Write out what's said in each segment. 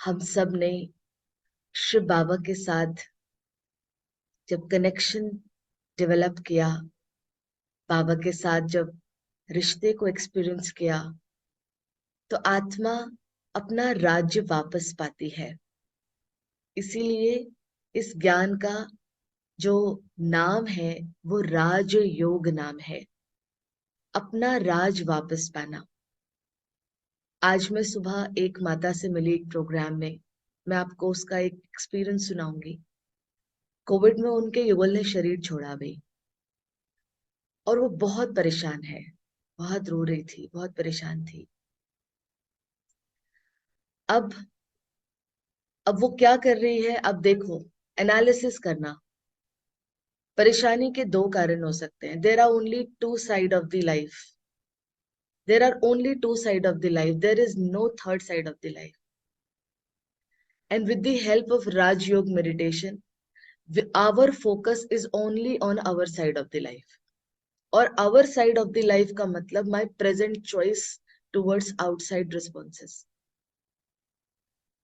हम सब ने शिव बाबा के साथ जब कनेक्शन डेवलप किया, बाबा के साथ जब रिश्ते को एक्सपीरियंस किया, तो आत्मा अपना राज्य वापस पाती है। इसीलिए इस ज्ञान का जो नाम है वो राजयोग नाम है, अपना राज वापस पाना। आज मैं सुबह एक माता से मिली एक प्रोग्राम में, मैं आपको उसका एक एक्सपीरियंस सुनाऊंगी। कोविड में उनके युगल ने शरीर छोड़ा भाई, और वो बहुत परेशान है, बहुत रो रही थी, बहुत परेशान थी। अब अब वो क्या कर रही है, अब देखो, एनालिसिस करना। परेशानी के दो कारण हो सकते हैं। There are only two side of the life, there are only two side of the life, there is no third side of the life. And with the help of Rajyoga meditation, our focus is only on our side of the life. और our side of the life का मतलब my present choice towards outside responses.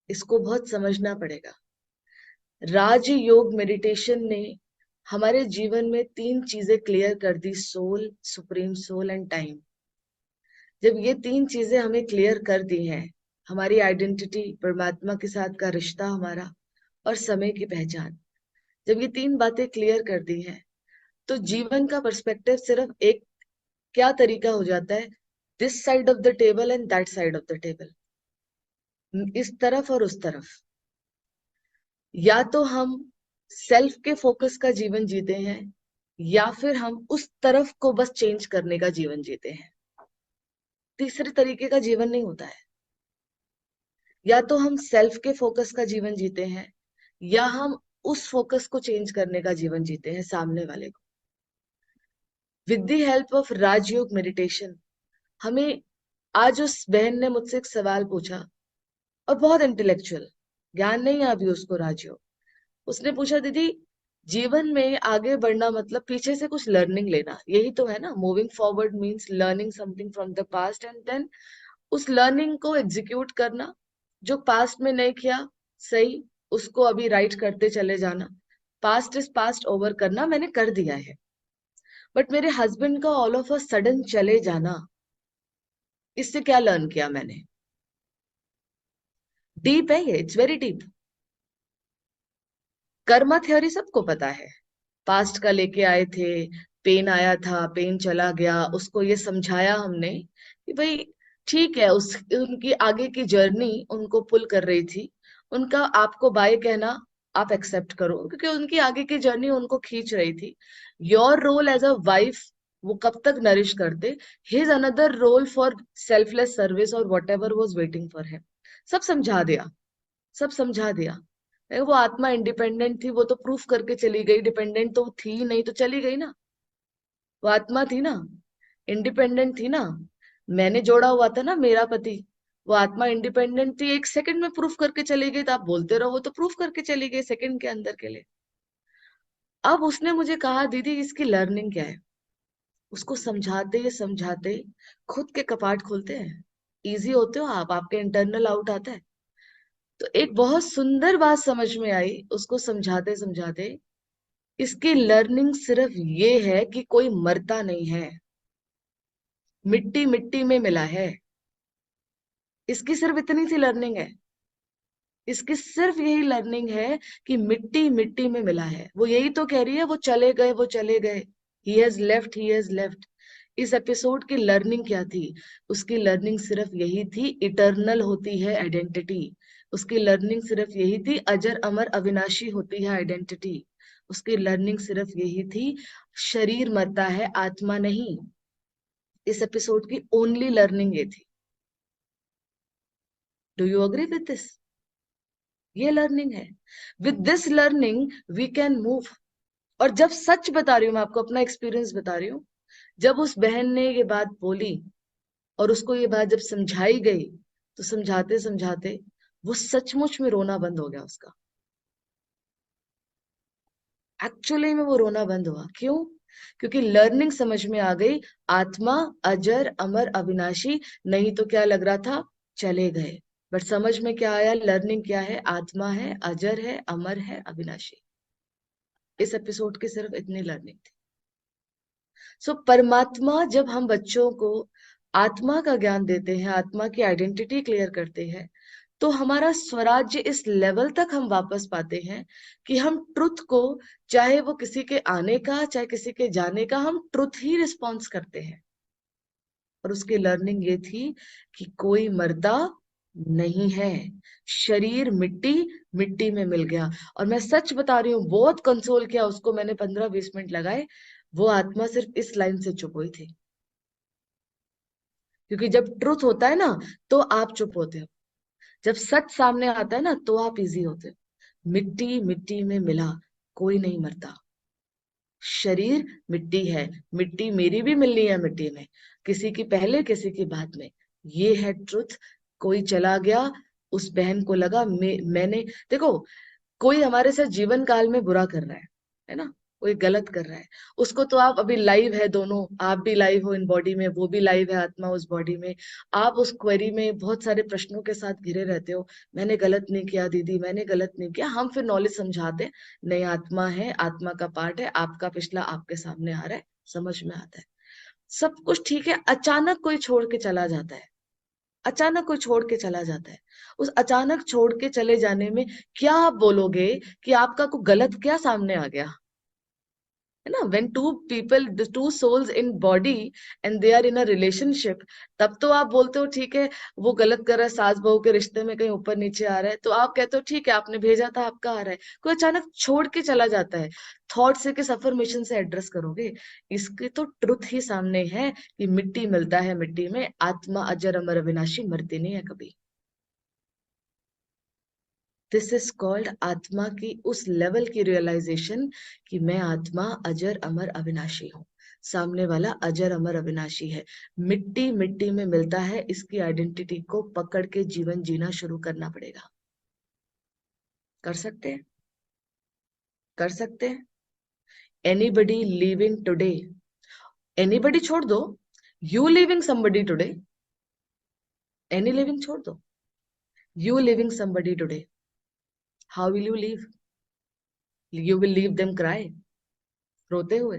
इसको बहुत समझना पड़ेगा। राजयोग meditation ने हमारे जीवन में तीन चीजें क्लियर कर दी, soul, supreme soul and time. जब ये तीन चीजें हमें क्लियर कर दी हैं, हमारी आइडेंटिटी, परमात्मा के साथ का रिश्ता हमारा, और समय की पहचान, जब ये तीन बातें क्लियर कर दी हैं, तो जीवन का पर्सपेक्टिव सिर्फ एक क्या तरीका हो जाता है, this side of the table and that side of the table, इस तरफ और उस तरफ। या तो हम सेल्फ के फोकस का जीवन जीते हैं, या फिर हम उस तरफ को बस चेंज करने का जीवन जीते हैं। तीसरे तरीके का जीवन नहीं होता है। या तो हम सेल्फ के फोकस का जीवन जीते हैं, या हम उस फोकस को चेंज करने का जीवन जीते हैं, सामने वाले को। With the help of Rajyoga meditation, हमें आज उस बहन ने मुझसे एक सवाल पूछा, और बहुत इंटेलेक्चुअल, ज्ञान नहीं है अभी उसको राजयोग। उसने पूछा, दीदी जीवन में आगे बढ़ना मतलब पीछे से कुछ लर्निंग लेना, यही तो है ना? Moving forward means learning something from the past and then उस लर्निंग को एग्जीक्यूट करना। जो पास्ट में नहीं किया सही, उसको अभी राइट करते चले जाना। पास्ट इज पास्ट, ओवर करना मैंने कर दिया है। बट मेरे हस्बैंड का ऑल ऑफ अ सडन चले जाना, इससे क्या लर्न किया मैंने? डीप है ये, it's very deep. Karma theory सबको पता है, पास्ट का लेके आए थे, पेन आया था, पेन चला गया, उसको ये समझाया हमने कि भाई ठीक है, उस उनकी आगे की जर्नी उनको पुल कर रही थी। उनका आपको बाय कहना आप एक्सेप्ट करो, क्योंकि उनकी आगे की जर्नी उनको खींच रही थी। Your role as a wife वो कब तक नरिश करते, his another role for selfless service और whatever was waiting for him. सब समझा दिया, सब समझा दिया। वो आत्मा इंडिपेंडेंट थी, वो तो प्रूफ करके चली गई। डिपेंडेंट तो थी ही नहीं, तो चली गई ना। वो आत्मा थी ना, इंडिपेंडेंट थी ना। मैंने जोड़ा हुआ था ना, मेरा पति। वो आत्मा इंडिपेंडेंट थी, एक सेकंड में प्रूफ करके चली गई। तो आप बोलते रहो, वो तो प्रूफ करके चली गई सेकंड के अंदर के लिए। अब उसने मुझे कहा, दीदी इसकी लर्निंग क्या है? उसको समझाते समझाते खुद के कपाट खुलते हैं। इजी होते हो आप, आपके इंटरनल आउट आता है। तो एक बहुत सुंदर बात समझ में आई उसको समझाते समझाते। इसकी लर्निंग सिर्फ ये है कि कोई मरता नहीं है, मिट्टी मिट्टी में मिला है। इसकी सिर्फ इतनी सी लर्निंग है, इसकी सिर्फ यही लर्निंग है कि मिट्टी मिट्टी में मिला है। वो यही तो कह रही है, वो चले गए, वो चले गए, he has left, he has left. इस एपिसोड की लर्निंग क्या थी? उसकी लर्निंग सिर्फ यही थी, इटर्नल होती है आइडेंटिटी। उसकी लर्निंग सिर्फ यही थी, अजर अमर अविनाशी होती है आइडेंटिटी। उसकी लर्निंग सिर्फ यही थी, शरीर मरता है, आत्मा नहीं। इस एपिसोड की ओनली लर्निंग ये थी। Do you agree with this? ये लर्निंग है। With this learning we can move. और जब सच बता रही हूं, मैं आपको अपना एक्सपीरियंस बता रही हूँ, जब उस बहन ने ये बात बोली और उसको ये बात जब समझाई गई, तो समझाते समझाते वो सचमुच में रोना बंद हो गया उसका। एक्चुअली में वो रोना बंद हुआ। क्यों? क्योंकि लर्निंग समझ में आ गई, आत्मा अजर अमर अविनाशी। नहीं तो क्या लग रहा था? चले गए। बट समझ में क्या आया? लर्निंग क्या है? आत्मा है, अजर है, अमर है, अविनाशी। इस एपिसोड की सिर्फ इतनी लर्निंग थी। सो परमात्मा, जब हम बच्चों को आत्मा का ज्ञान देते हैं, आत्मा की आइडेंटिटी क्लियर करते हैं, तो हमारा स्वराज्य इस लेवल तक हम वापस पाते हैं कि हम ट्रुथ को, चाहे वो किसी के आने का चाहे किसी के जाने का, हम ट्रुथ ही रिस्पॉन्स करते हैं। और उसकी लर्निंग ये थी कि कोई मरता नहीं है, शरीर मिट्टी मिट्टी में मिल गया। और मैं सच बता रही हूँ, बहुत कंसोल किया उसको मैंने, 15-20 मिनट लगाए। वो आत्मा सिर्फ इस लाइन से चुप हुई थी, क्योंकि जब ट्रुथ होता है ना तो आप चुप होते हो, जब सच सामने आता है ना तो आप इजी होते हो। मिट्टी मिट्टी में मिला, कोई नहीं मरता। शरीर मिट्टी है, मिट्टी मेरी भी मिलनी है मिट्टी में, किसी की पहले किसी की बाद में। ये है ट्रुथ। कोई चला गया, उस बहन को लगा मैंने, देखो, कोई हमारे साथ जीवन काल में बुरा कर रहा है ना, कोई गलत कर रहा है, उसको तो आप अभी लाइव है, दोनों आप भी लाइव हो इन बॉडी में, वो भी लाइव है आत्मा उस बॉडी में। आप उस क्वेरी में बहुत सारे प्रश्नों के साथ घिरे रहते हो, मैंने गलत नहीं किया दीदी, मैंने गलत नहीं किया। हम फिर नॉलेज समझाते हैं, नहीं आत्मा है, आत्मा का पार्ट है, आपका पिछला आपके सामने आ रहा है, समझ में आता है, सब कुछ ठीक है। अचानक कोई छोड़ के चला जाता है, अचानक कोई छोड़ के चला जाता है। उस अचानक छोड़ के चले जाने में क्या आप बोलोगे कि आपका कोई गलत क्या सामने आ गया, है ना? When two people, the two souls in body and they are in a relationship, तब तो आप बोलते हो ठीक है, वो गलत कर रहा है, सास बहू के रिश्ते में कहीं ऊपर नीचे आ रहा है, तो आप कहते हो ठीक है, आपने भेजा था, आपका आ रहा है। कोई अचानक छोड़ के चला जाता है, थॉट से किस अफर्मेशन से एड्रेस करोगे? इसके तो ट्रुथ ही सामने है कि मिट्टी मिलता है मिट्टी में, आत्मा अजर अमर अविनाशी, मरती नहीं है कभी। दिस इज कॉल्ड आत्मा की उस लेवल की रियलाइजेशन कि मैं आत्मा अजर अमर अविनाशी हूं, सामने वाला अजर अमर अविनाशी है। मिट्टी मिट्टी में मिलता है, इसकी आइडेंटिटी को पकड़ के जीवन जीना शुरू करना पड़ेगा। कर सकते हैं? कर सकते हैं? एनीबडी लिविंग टुडे, एनीबडी छोड़ दो, you living somebody today, any living छोड़ दो, you living somebody today, how will you live? You will leave them cry, रोते हुए?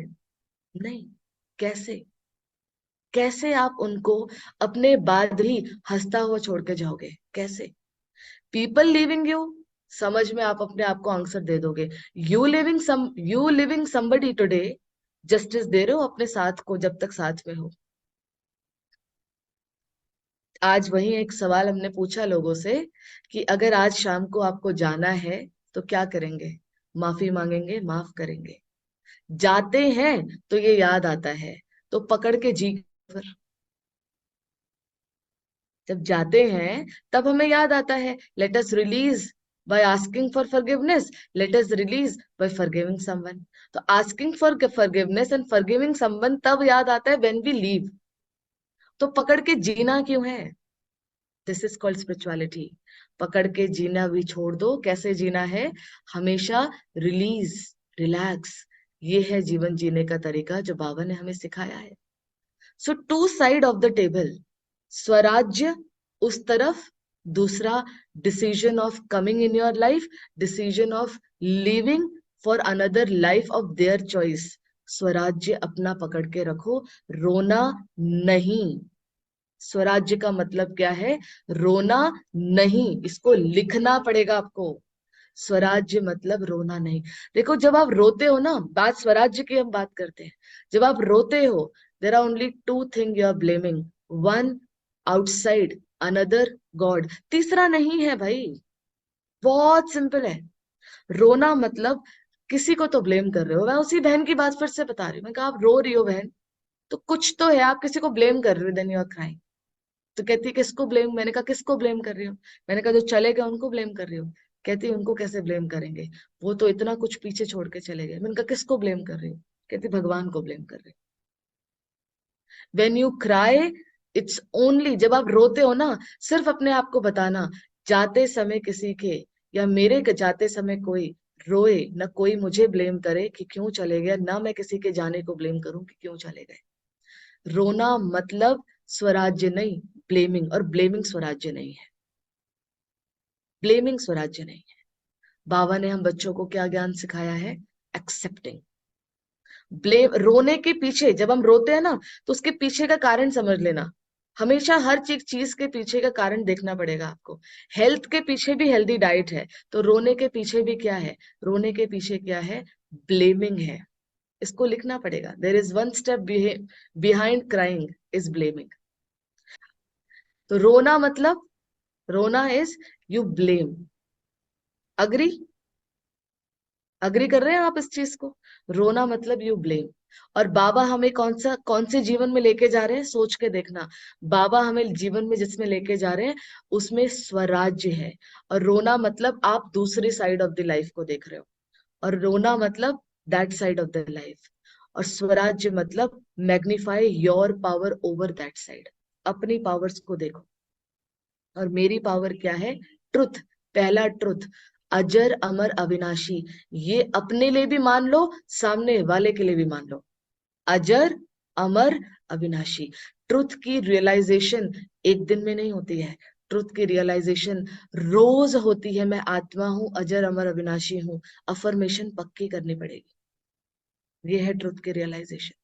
नहीं। कैसे? कैसे आप उनको अपने बाद भी हंसता हुआ छोड़ के जाओगे? कैसे? पीपल लिविंग यू, समझ में आप अपने आप को आंसर दे दोगे। You living somebody today, justice दे रहे हो अपने साथ को जब तक साथ में हो। आज वही एक सवाल हमने पूछा लोगों से कि अगर आज शाम को आपको जाना है तो क्या करेंगे? माफी मांगेंगे, माफ करेंगे? जाते हैं तो ये याद आता है, तो पकड़ के जी, फिर जब जाते हैं तब हमें याद आता है, let us release by asking for forgiveness, let us release by forgiving someone. तो asking for forgiveness and forgiving someone तब याद आता है व्हेन वी लीव। तो पकड़ के जीना क्यों है? This is called spirituality. पकड़ के जीना भी छोड़ दो। कैसे जीना है? हमेशा रिलीज, रिलैक्स। ये है जीवन जीने का तरीका जो बाबा ने हमें सिखाया है। So two side of the table, स्वराज्य उस तरफ, दूसरा decision of coming in your life, decision of living for another life of their choice. स्वराज्य अपना पकड़ के रखो, रोना नहीं। स्वराज्य का मतलब क्या है? रोना नहीं, इसको लिखना पड़ेगा आपको। स्वराज्य मतलब रोना नहीं। देखो, जब आप रोते हो ना, बात स्वराज्य की हम बात करते हैं, जब आप रोते हो, there are only two thing you are blaming, one outside, another God, तीसरा नहीं है भाई। बहुत सिंपल है। रोना मतलब किसी को तो ब्लेम कर रहे हो। मैं उसी बहन की बात फिर से बता रही हूँ, मैं कहा आप रो रही हो बहन, तो कुछ तो है, आप किसी को ब्लेम कर रहे हो, देन यू आर क्राइंग। तो कहती है किसको ब्लेम? मैंने कहा किसको ब्लेम कर रही हो? मैंने कहा जो चले गए उनको ब्लेम कर रही हो। कहती है उनको कैसे ब्लेम करेंगे, वो तो इतना कुछ पीछे छोड़ के चले गए। मैंने कहा किसको ब्लेम कर रही हो? कहती भगवान को ब्लेम कर रही। When you cry, it's only, जब आप रोते हो ना, सिर्फ अपने आप को बताना, जाते समय किसी के या मेरे के जाते समय कोई रोए ना, कोई मुझे ब्लेम करे कि क्यों चले गए, ना मैं किसी के जाने को ब्लेम करूं कि क्यों चले गए। रोना मतलब स्वराज्य नहीं, ब्लेमिंग, और ब्लेमिंग स्वराज्य नहीं है। ब्लेमिंग स्वराज्य नहीं है। बाबा ने हम बच्चों को क्या ज्ञान सिखाया है? एक्सेप्टिंग। ब्लेम, रोने के पीछे, जब हम रोते हैं ना, तो उसके पीछे का कारण समझ लेना। हमेशा हर चीज चीज के पीछे का कारण देखना पड़ेगा आपको। हेल्थ के पीछे भी हेल्दी डाइट है, तो रोने के पीछे भी क्या है? रोने के पीछे क्या है? ब्लेमिंग है। इसको लिखना पड़ेगा। There is one step behind crying is blaming. तो रोना मतलब, रोना is you blame. Agree? Agree कर रहे हैं आप इस चीज को? रोना मतलब यू ब्लेम। और बाबा हमें कौन से जीवन में लेके जा रहे हैं, सोच के देखना। बाबा हमें जीवन में जिसमें लेके जा रहे हैं उसमें स्वराज्य है। और रोना मतलब आप दूसरी साइड ऑफ द लाइफ को देख रहे हो, और रोना मतलब that side of the life. और स्वराज्य मतलब magnify your power over that side. अपनी पावर्स को देखो। और मेरी पावर क्या है? ट्रुथ। पहला ट्रुथ, अजर अमर अविनाशी। ये अपने लिए भी मान लो, सामने वाले के लिए भी मान लो। अजर अमर अविनाशी। ट्रुथ की रियलाइजेशन एक दिन में नहीं होती है। ट्रुथ की रियलाइजेशन रोज होती है। मैं आत्मा हूं, अजर अमर अविनाशी हूं। अफर्मेशन पक्की करनी पड़ेगी। ये है ट्रुथ की रियलाइजेशन।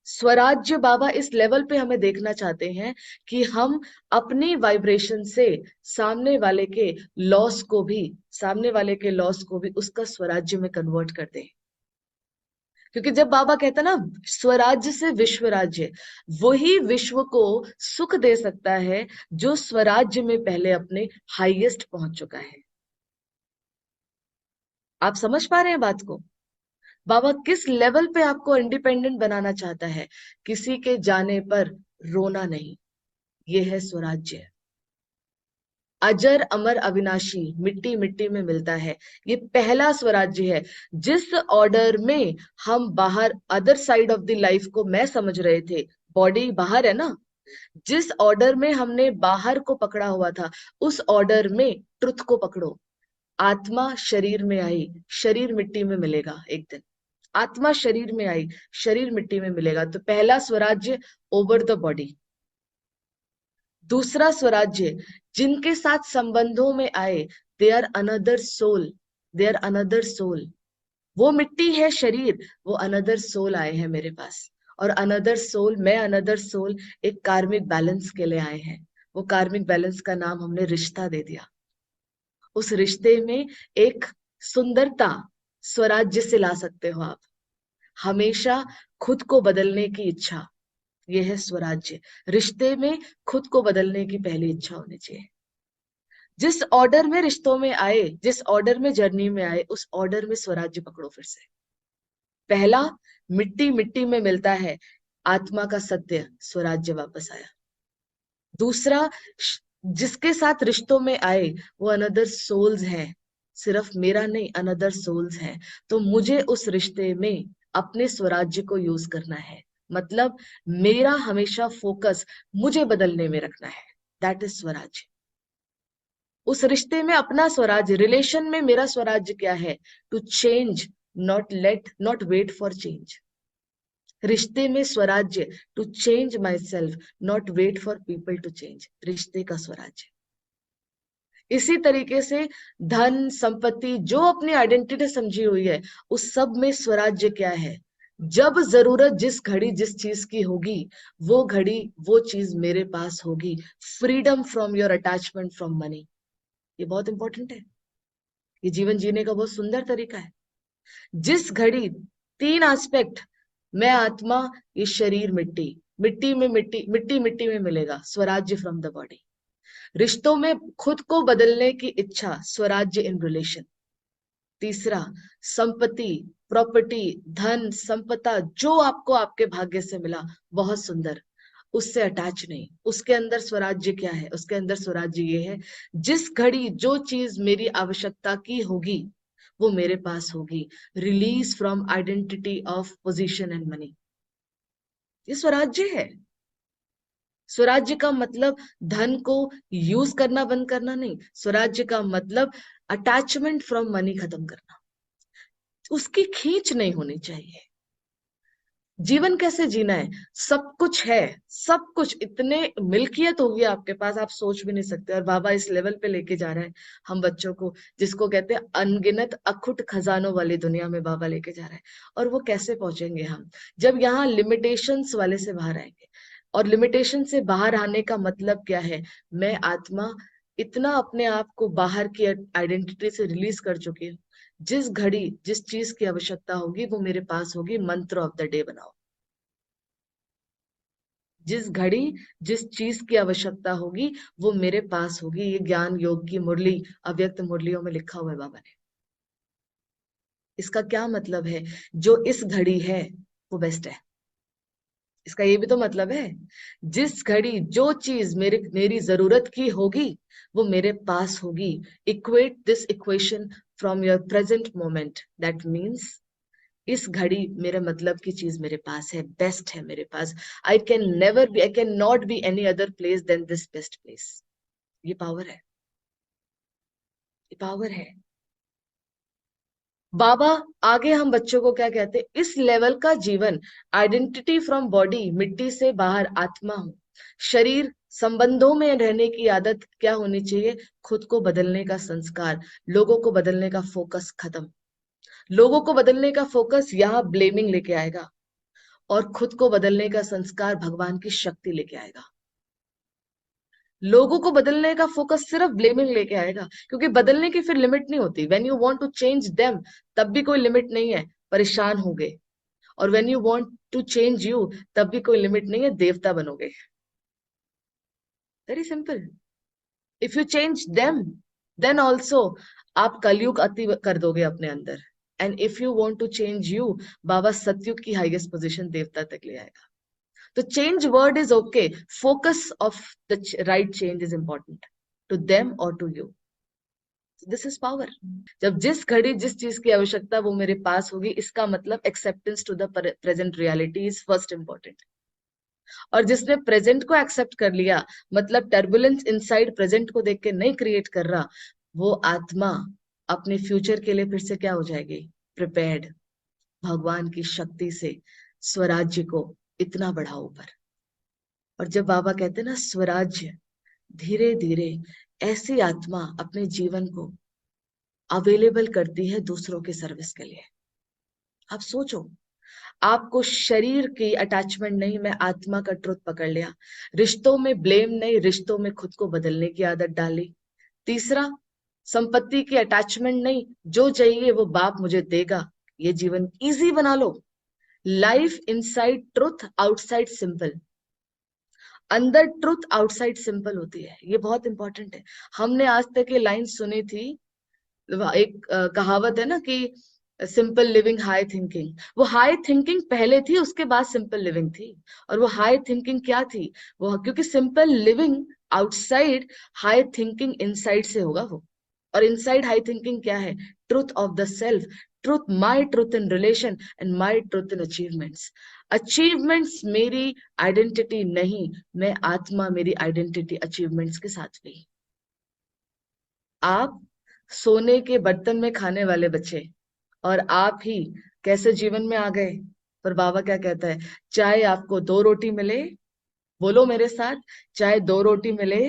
स्वराज्य बाबा इस लेवल पे हमें देखना चाहते हैं कि हम अपनी वाइब्रेशन से सामने वाले के लॉस को भी, सामने वाले के लॉस को भी उसका स्वराज्य में कन्वर्ट कर दें। क्योंकि जब बाबा कहता ना स्वराज्य से विश्व राज्य, वही विश्व को सुख दे सकता है जो स्वराज्य में पहले अपने हाईएस्ट पहुंच चुका है। आप समझ पा रहे हैं बात को? बाबा किस लेवल पे आपको इंडिपेंडेंट बनाना चाहता है? किसी के जाने पर रोना नहीं। ये है स्वराज्य। अजर अमर अविनाशी, मिट्टी मिट्टी में मिलता है। ये पहला स्वराज्य है। जिस ऑर्डर में हम बाहर other side of the life को मैं समझ रहे थे, बॉडी बाहर है ना, जिस ऑर्डर में हमने बाहर को पकड़ा हुआ था, उस ऑर्डर में ट्रुथ को पकड़ो। आत्मा शरीर में आई, शरीर मिट्टी में मिलेगा एक दिन। आत्मा शरीर में आई, शरीर मिट्टी में मिलेगा। तो पहला स्वराज्य ओवर द बॉडी। दूसरा स्वराज्य, जिनके साथ संबंधों में आए, they are another soul, they are another soul. वो मिट्टी है शरीर, वो अनदर सोल आए हैं मेरे पास। और अनदर सोल, मैं अनदर सोल, एक कार्मिक बैलेंस के लिए आए हैं। वो कार्मिक बैलेंस का नाम हमने रिश्ता दे दिया। उस रिश्ते में एक सुंदरता स्वराज्य से ला सकते हो आप। हमेशा खुद को बदलने की इच्छा, यह है स्वराज्य। रिश्ते में खुद को बदलने की पहली इच्छा होनी चाहिए। जिस ऑर्डर में रिश्तों में आए, जिस ऑर्डर में जर्नी में आए, उस ऑर्डर में स्वराज्य पकड़ो फिर से। पहला, मिट्टी मिट्टी में मिलता है, आत्मा का सत्य, स्वराज्य वापस आया। दूसरा, जिसके साथ रिश्तों में आए वो अनदर सोल्स है, सिर्फ मेरा नहीं, अनदर सोल्स है। तो मुझे उस रिश्ते में अपने स्वराज्य को यूज करना है। मतलब मेरा हमेशा फोकस मुझे बदलने में रखना है। दैट इज स्वराज्य। उस रिश्ते में अपना स्वराज्य, रिलेशन में मेरा स्वराज्य क्या है? To change, not wait for change. रिश्ते में स्वराज्य, to change myself, not wait for people to change. रिश्ते का स्वराज्य। इसी तरीके से धन संपत्ति, जो अपनी आइडेंटिटी समझी हुई है, उस सब में स्वराज्य क्या है? जब जरूरत जिस घड़ी जिस चीज की होगी, वो घड़ी वो चीज मेरे पास होगी। Freedom from your attachment from money. ये बहुत इंपॉर्टेंट है। ये जीवन जीने का बहुत सुंदर तरीका है। जिस घड़ी तीन एस्पेक्ट, मैं आत्मा, ये शरीर मिट्टी, मिट्टी में मिट्टी, मिट्टी मिट्टी में मिलेगा, स्वराज्य फ्रॉम द बॉडी। रिश्तों में खुद को बदलने की इच्छा, स्वराज्य इन रिलेशन। तीसरा, संपत्ति, प्रॉपर्टी, धन संपदा, जो आपको आपके भाग्य से मिला, बहुत सुंदर, उससे अटैच नहीं। उसके अंदर स्वराज्य क्या है? उसके अंदर स्वराज्य ये है, जिस घड़ी जो चीज मेरी आवश्यकता की होगी वो मेरे पास होगी। Release from identity of position and money. ये स्वराज्य है। स्वराज्य का मतलब धन को यूज करना बंद करना नहीं। स्वराज्य का मतलब अटैचमेंट फ्रॉम मनी खत्म करना। उसकी खींच नहीं होनी चाहिए। जीवन कैसे जीना है, सब कुछ है, सब कुछ, इतने मिल्कियत होगी आपके पास, आप सोच भी नहीं सकते। और बाबा इस लेवल पे लेके जा रहा है हम बच्चों को, जिसको कहते हैं अनगिनत अखुट खजानों वाली दुनिया में बाबा लेके जा रहा है। और वो कैसे पहुंचेंगे हम, जब यहाँ लिमिटेशंस वाले से बाहर आएंगे। और लिमिटेशन से बाहर आने का मतलब क्या है, मैं आत्मा इतना अपने आप को बाहर की आइडेंटिटी से रिलीज कर चुकी हूँ, जिस घड़ी जिस चीज की आवश्यकता होगी वो मेरे पास होगी। मंत्र ऑफ द डे बनाओ, जिस घड़ी जिस चीज की आवश्यकता होगी वो मेरे पास होगी। ये ज्ञान योग की मुरली, अव्यक्त मुरलियों में लिखा हुआ है बाबा ने। इसका क्या मतलब है, जो इस घड़ी है वो बेस्ट है। इसका ये भी तो मतलब है, जिस घड़ी जो चीज मेरी जरूरत की होगी वो मेरे पास होगी। Equate this equation from your present moment, that means इस घड़ी मेरे मतलब की चीज मेरे पास है, बेस्ट है मेरे पास। I can not be any other place than this best place. ये पावर है, ये पावर है। बाबा आगे हम बच्चों को क्या कहते हैं, इस लेवल का जीवन, आइडेंटिटी फ्रॉम बॉडी, मिट्टी से बाहर आत्मा हूं, शरीर संबंधों में रहने की आदत क्या होनी चाहिए, खुद को बदलने का संस्कार, लोगों को बदलने का फोकस खत्म। लोगों को बदलने का फोकस यहाँ ब्लेमिंग लेके आएगा, और खुद को बदलने का संस्कार भगवान की शक्ति लेके आएगा। लोगों को बदलने का फोकस सिर्फ ब्लेमिंग लेके आएगा, क्योंकि बदलने की फिर लिमिट नहीं होती। When you want to change them, तब भी कोई लिमिट नहीं है, परेशान होगे। और when you want to change you, तब भी कोई लिमिट नहीं है, देवता बनोगे। Very simple. If you change them, then also आप कलयुग अति कर दोगे अपने अंदर। And if you want to change you, बाबा सतयुग की हाईएस्ट पोजीशन देवता तक ले आएगा। तो change word is okay. Focus of the right change is important to them or to you. This is power. जब जिस घड़ी जिस चीज की आवश्यकता वो मेरे पास होगी, इसका मतलब acceptance to the present reality is first important. और जिसने प्रेजेंट को एक्सेप्ट कर लिया, मतलब टर्बुलेंस इनसाइड प्रेजेंट को देख के नहीं क्रिएट कर रहा, वो आत्मा अपने फ्यूचर के लिए फिर से क्या हो जाएगी, प्रिपेयर्ड। भगवान की शक्ति से स्वराज्य को इतना बढ़ा ऊपर। और जब बाबा कहते हैं ना स्वराज्य, धीरे धीरे ऐसी आत्मा अपने जीवन को अवेलेबल करती है दूसरों के सर्विस के लिए। आप सोचो, आपको शरीर की अटैचमेंट नहीं, मैं आत्मा का ट्रुथ पकड़ लिया। रिश्तों में ब्लेम नहीं, रिश्तों में खुद को बदलने की आदत डाली। तीसरा, संपत्ति की अटैचमेंट नहीं, जो चाहिए वो बाप मुझे देगा। ये जीवन इजी बना लो। Life inside truth, outside simple. अंदर ट्रुथ, आउटसाइड सिंपल होती है, ये बहुत इंपॉर्टेंट है। हमने आज तक ये लाइन सुनी थी, एक कहावत है ना कि सिंपल लिविंग हाई थिंकिंग। वो हाई थिंकिंग पहले थी, उसके बाद सिंपल लिविंग थी। और वो हाई थिंकिंग क्या थी, वो क्योंकि simple living outside, high thinking inside से होगा वो। और इनसाइड हाई थिंकिंग क्या है, truth of the self, truth, my truth in relation and my truth in achievements. Achievements मेरी आइडेंटिटी नहीं, मैं आत्मा मेरी आइडेंटिटी अचीवमेंट्स के साथ भी। आप सोने के बर्तन में खाने वाले बच्चे, और आप ही कैसे जीवन में आ गए। पर बाबा क्या कहता है, चाहे आपको 2 रोटी मिले, बोलो मेरे साथ, चाहे 2 रोटी मिले,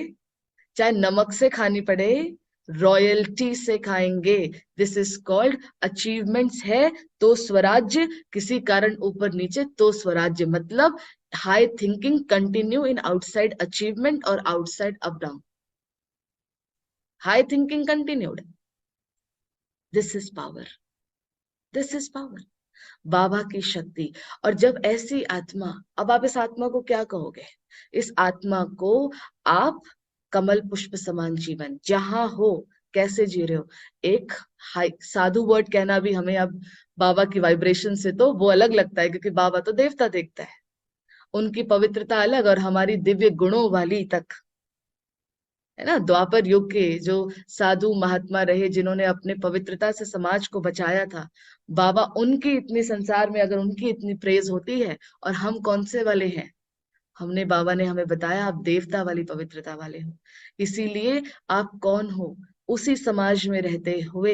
चाहे नमक से खानी पड़े, रॉयल्टी से खाएंगे। दिस इज कॉल्ड अचीवमेंट्स है तो स्वराज्य, किसी कारण ऊपर नीचे तो स्वराज्य। मतलब high thinking continue in outside achievement और outside up down. High thinking continued, this is power, this is power, बाबा की शक्ति। और जब ऐसी आत्मा, अब आप इस आत्मा को क्या कहोगे, इस आत्मा को आप कमल पुष्प समान जीवन, जहां हो कैसे जी रहे हो। एक हाई साधु वर्ड कहना भी हमें अब बाबा की वाइब्रेशन से तो वो अलग लगता है, क्योंकि बाबा तो देवता देखता है, उनकी पवित्रता अलग, और हमारी दिव्य गुणों वाली तक, है ना। द्वापर युग के जो साधु महात्मा रहे, जिन्होंने अपने पवित्रता से समाज को बचाया था, बाबा उनकी इतनी संसार में, अगर उनकी इतनी प्रेज होती है, और हम कौन से वाले हैं, हमने, बाबा ने हमें बताया आप देवता वाली पवित्रता वाले हो। इसीलिए आप कौन हो, उसी समाज में रहते हुए,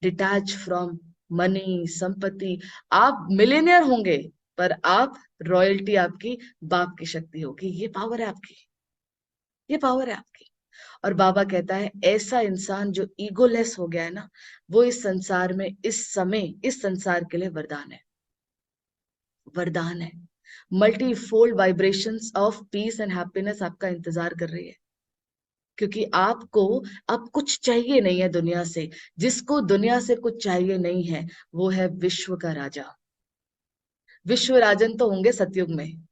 डिटैच फ्रॉम मनी, संपत्ति। आप मिलेनियर होंगे, पर आप रॉयल्टी आपकी बाप की शक्ति होगी। ये पावर है आपकी, ये पावर है आपकी। और बाबा कहता है ऐसा इंसान जो ईगोलेस हो गया है ना, वो इस संसार में इस समय इस संसार के लिए वरदान है, वरदान है। Multi fold vibrations of peace and happiness आपका इंतजार कर रही है, क्योंकि आपको अब कुछ चाहिए नहीं है दुनिया से। जिसको दुनिया से कुछ चाहिए नहीं है वो है विश्व का राजा। विश्व राजन तो होंगे सतयुग में,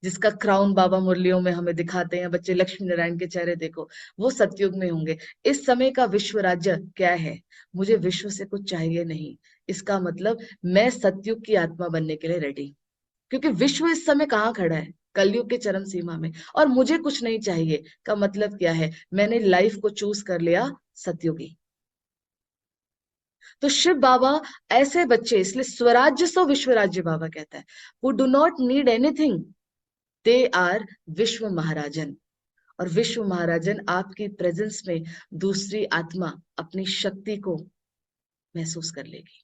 जिसका क्राउन बाबा मुरलियों में हमें दिखाते हैं। बच्चे लक्ष्मी नारायण के चेहरे देखो, वो सतयुग में होंगे। इस समय का विश्व राज्य क्या है? मुझे विश्व से कुछ चाहिए नहीं, इसका मतलब मैं सतयुग की आत्मा बनने के लिए रेडी। क्योंकि विश्व इस समय कहाँ खड़ा है? कलयुग के चरम सीमा में। और मुझे कुछ नहीं चाहिए का मतलब क्या है? मैंने लाइफ को चूज कर लिया सतयुगी। तो शिव बाबा ऐसे बच्चे, इसलिए स्वराज्य सो विश्व राज्य बाबा कहता है, वो do not need anything, they are विश्व महाराजन। और विश्व महाराजन आपकी प्रेजेंस में दूसरी आत्मा अपनी शक्ति को महसूस कर लेगी।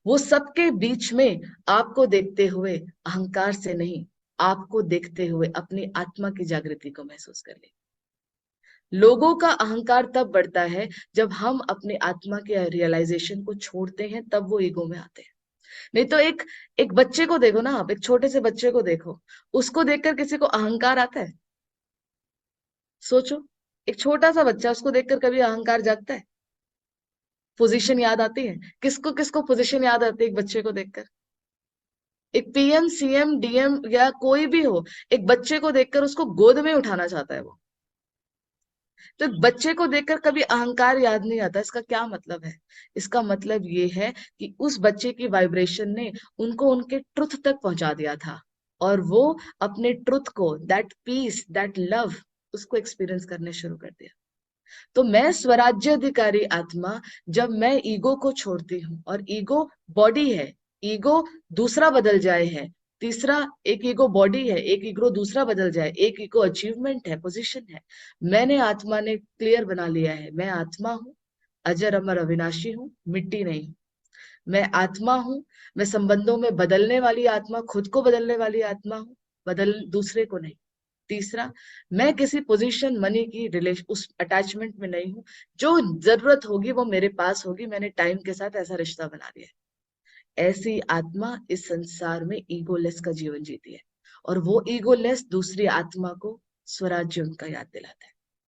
वो सबके बीच में आपको देखते हुए अहंकार से नहीं, आपको देखते हुए अपनी आत्मा की जागृति को महसूस कर लेगी। लोगों का अहंकार तब बढ़ता है जब हम अपनी आत्मा के रियलाइजेशन को छोड़ते हैं, तब वो ईगो में आते हैं। नहीं तो एक एक बच्चे को देखो ना, आप एक छोटे से बच्चे को देखो, उसको देखकर किसी को अहंकार आता है? सोचो, एक छोटा सा बच्चा, उसको देखकर कभी अहंकार जागता है? पोजीशन याद आती है? किसको किसको पोजीशन याद आती है एक बच्चे को देखकर? एक पीएम सीएम डीएम या कोई भी हो, एक बच्चे को देखकर उसको गोद में उठाना चाहता है वो। तो एक बच्चे को देखकर कभी अहंकार याद नहीं आता। इसका क्या मतलब है? इसका मतलब ये है कि उस बच्चे की वाइब्रेशन ने उनको उनके ट्रुथ तक पहुंचा दिया था, और वो अपने ट्रुथ को, दैट पीस, दैट लव, उसको एक्सपीरियंस करने शुरू कर दिया। तो मैं स्वराज्य अधिकारी आत्मा, जब मैं ईगो को छोड़ती हूँ, और ईगो बॉडी है, ईगो दूसरा बदल जाए है, तीसरा, एक ईगो बॉडी है, एक ईगो दूसरा बदल जाए, एक ईगो अचीवमेंट है, पोजीशन है। मैंने आत्मा ने क्लियर बना लिया है, मैं आत्मा हूँ, अजर अमर अविनाशी हूँ, मिट्टी नहीं हूँ। मैं आत्मा हूँ, मैं संबंधों में बदलने वाली आत्मा, खुद को बदलने वाली आत्मा हूँ, बदल दूसरे को नहीं। तीसरा, मैं किसी पोजीशन मनी की रिलेशन उस अटैचमेंट में नहीं हूं। जो जरूरत होगी वो मेरे पास होगी, मैंने टाइम के साथ ऐसा रिश्ता बना लिया है। ऐसी आत्मा इस संसार में ईगोलेस का जीवन जीती है, और वो ईगोलेस दूसरी आत्मा को स्वराज्य उनका याद दिलाता है।